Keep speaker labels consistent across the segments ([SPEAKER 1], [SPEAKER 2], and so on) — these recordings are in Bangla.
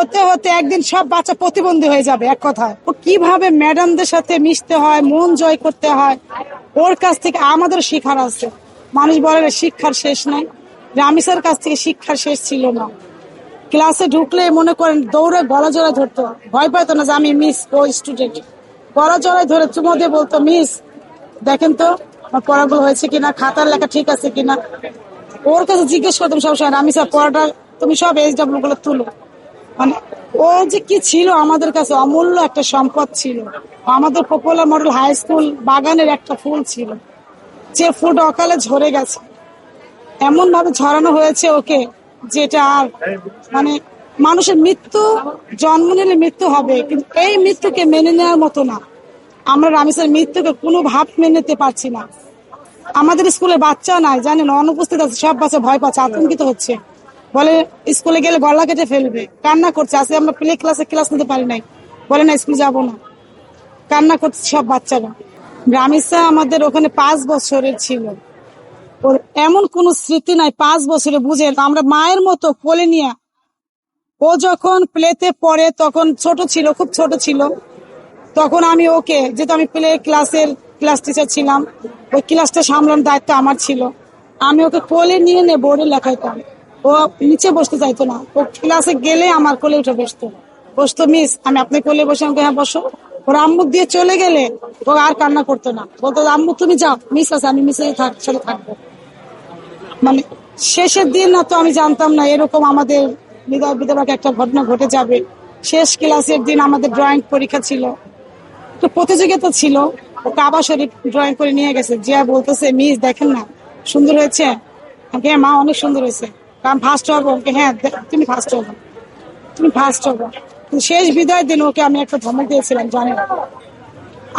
[SPEAKER 1] হতে হতে একদিন সব বাচ্চা প্রতিবন্ধী হয়ে যাবে, এক কথায়। ও কিভাবে ম্যাডামদের সাথে মিশতে হয়, মন জয় করতে হয়, ওর কাছ থেকে আমাদের শিখার আছে। মানুষ বলে শিক্ষার শেষ নাই, রামিসার কাছ থেকে শিক্ষার শেষ ছিল না। ক্লাসে ঢুকলে মনে করেন দৌড়ে গলা জড়ায় ধরতো, ভয় পাইতো না যে আমি মিস ও স্টুডেন্ট। গলা জড়ায় ধরে চুমো দিয়ে বলতো, মিস দেখেন তো আমার পড়াগুলো হয়েছে কিনা, খাতার লেখা ঠিক আছে কিনা। ওর কাছে জিজ্ঞেস করতাম সবসময়, রামিসা পড়াটা তুমি সব SW গুলো তুলো। মানে ও যে কি ছিল আমাদের কাছে অমূল্য একটা সম্পদ ছিল। আমাদের পপুলার মডেল হাই স্কুল বাগানের একটা ফুল ছিল, যে ফুল অকালে ঝরে গেছে। এমন ভাবে ঝরানো হয়েছে ওকে, যেটা আর মানে মানুষের মৃত্যু, জন্ম নিলে মৃত্যু হবে, কিন্তু এই মৃত্যুকে মেনে নেওয়ার মতো না। আমরা রামিসার মৃত্যুকে কোনো ভাব মেনে নিতে পারছি না। আমাদের স্কুলে বাচ্চা নাই জানেন, অনুপস্থিত আছে, সব বাচ্চা ভয় পাচ্ছে, আতঙ্কিত হচ্ছে। বলে স্কুলে গেলে গলা কেটে ফেলবে, কান্না করছে। আজকে আমরা প্লে ক্লাসে ক্লাস নিতে পারি নাই, বলে না স্কুল যাবো না, কান্না করছে সব বাচ্চারা। রামিসা আমাদের ওখানে 5 বছরের ছিল, ওর এমন কোন স্মৃতি নাই 5 বছরে, বুঝে আমরা মায়ের মতো কোলে নিয়ে। ও যখন প্লেতে পড়ে তখন ছোট ছিল, খুব ছোট ছিল। তখন আমি ওকে, যেহেতু আমি প্লে ক্লাসের ক্লাস টিচার ছিলাম, ওই ক্লাসটা সামলানোর দায়িত্ব আমার ছিল। আমি ওকে কোলে নিয়ে বোর্ডে লেখাইতাম। ও নিচে বসতে চাইতো না, ও ক্লাসে গেলে আমার কোলে উঠে বসতো, মিস আমি আপনার কোলে বসে, আমাকে হ্যাঁ বসো। ওর আম্মু দিয়ে চলে গেলে ও আর কান্না করতো না, বলতো আম্মু তুমি যাও, মিস আছে, আমি মিসের সাথে থাকবো। মানে শেষের দিন না তো আমি জানতাম না এরকম আমাদের হৃদয় বিদারক একটা ঘটনা ঘটে যাবে। শেষ ক্লাসের দিন আমাদের ড্রয়িং পরীক্ষা ছিল, তো প্রতিযোগিতা ছিল। ওকে আবার শরীর ড্রয়িং করে নিয়ে গেছে, জিয়া বলতেছে মিস দেখেন না সুন্দর হয়েছে। আমাকে হ্যাঁ মা অনেক সুন্দর হয়েছে, কারণ ফার্স্ট হবো। ওকে হ্যাঁ তুমি ফার্স্ট হবো, তুমি ফার্স্ট হবো। শেষ বিদায়ের দিন ওকে আমি একটা ধমক দিয়েছিলাম, জানেন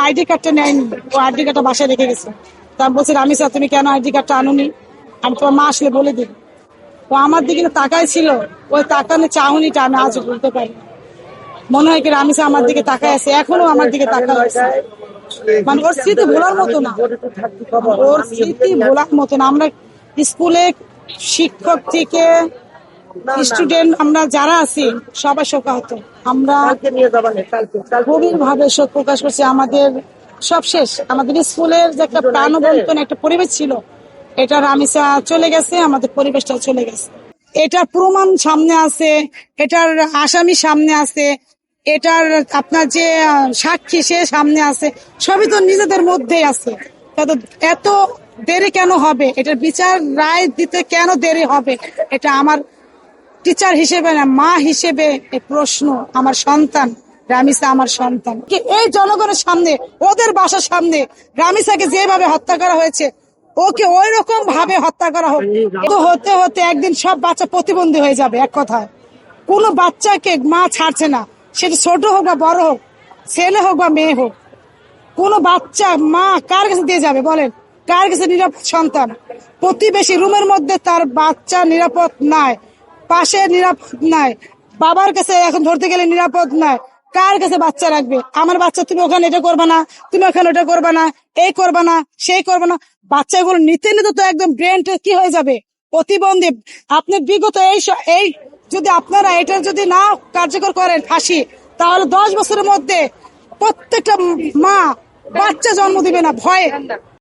[SPEAKER 1] আইডি কার্ডটা নেয়নি, ও আইডি কার্ডটা বাসায় রেখে গেছে। তা বলছে রামিসা তুমি কেন আইডি কার্ডটা আনুনি, আমি তোমার মা আসলে বলে দিই। ও আমার দিকে তাকাই ছিল, ওই তাকানো চাহনিটা আমি আজ বলতে পারি। মনে হয় কি রামিসা আমার দিকে তাকায় আছে, এখনো আমার দিকে তাকায় আছে। মানে ওর স্মৃতি ভোলার মতো না, ওর স্মৃতি ভোলার মতো না। আমরা স্কুলে শিক্ষক থেকে স্টুডেন্ট আমরা যারা আছি সবাই শোকাহত। আমরা গভীর ভাবে শোক প্রকাশ করছি। আমাদের সব শেষ। আমাদের স্কুলের যে একটা প্রাণবন্ত একটা পরিবেশ ছিল, এটা রামিসা চলে গেছে, আমাদের পরিবেশটা চলে গেছে। এটার প্রমাণ সামনে আছে, এটার আসামি সামনে আছে, এটার আপনার যে সাক্ষী সে সামনে আছে, সবই তো নিজেদের মধ্যেই আছে। এত দেরি কেন হবে, এটার বিচার রায় দিতে কেন দেরি হবে, এটা আমার টিচার হিসেবে না, মা হিসেবে এই প্রশ্ন। আমার সন্তান রামিসা, আমার সন্তান, এই জনগণের সামনে, ওদের বাসার সামনে রামিসাকে যেভাবে হত্যা করা হয়েছে, ওকে ওই রকম ভাবে হত্যা করা হোক। তো হতে হতে একদিন সব বাচ্চা প্রতিবন্ধী হয়ে যাবে, এক কথায়। কোনো বাচ্চাকে মা ছাড়ছে না, সেটা ছোট হোক বা বড় হোক, ছেলে হোক বা মেয়ে হোক। কোনো বাচ্চা মা কার কাছে দিয়ে যাবে বলেন, কার কাছে নিরাপদ সন্তান? প্রতিবেশী রুমের মধ্যে তার বাচ্চা নিরাপদ নাই, পাশে নিরাপদ নাই, বাবার কাছে এখন ধরতে গেলে নিরাপদ নাই। কার কাছে বাচ্চা রাখবে? আমার বাচ্চা তুমি ওখানে এটা করবা না, তুমি ওখানে ওটা করবা না, এই করবা না, সেই করবা না। বাচ্চাগুলো নিতে নিতে তো একদম ব্রেনটা কি হয়ে যাবে, প্রতিবন্ধী। আপনি বিগত এই যদি আপনারা এটা যদি না কার্যকর করেন ফাঁসি, তাহলে 10 বছরের মধ্যে প্রত্যেকটা মা বাচ্চা জন্ম দিবে না ভয়ে।